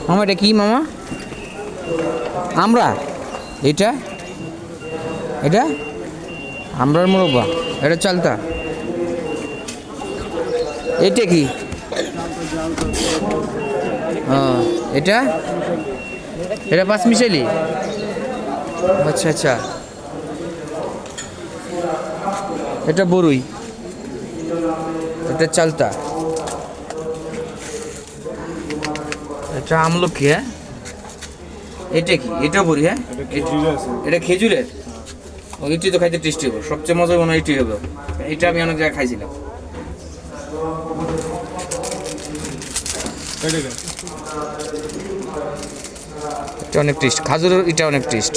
মামা এটা কি মামা? আমরা এটা এটা আমরার মোরব্বা, এটা চালতা। এটা কি? এটা এটা পাঁচমিশালি। আচ্ছা আচ্ছা, এটা বড়ুই, এটা চালতা, এটা আমলকি। হ্যাঁ এটা কি? এটা বড়ি। হ্যাঁ এটা খেজুরের। ও এটি তো খাইতে টেস্টি হবে, সবচেয়ে মজা মনে হয় এটি হবে। এটা আমি অনেক জায়গায় খাইছিলাম। এটা অনেক টেস্ট, খাজুরের এটা অনেক টেস্ট।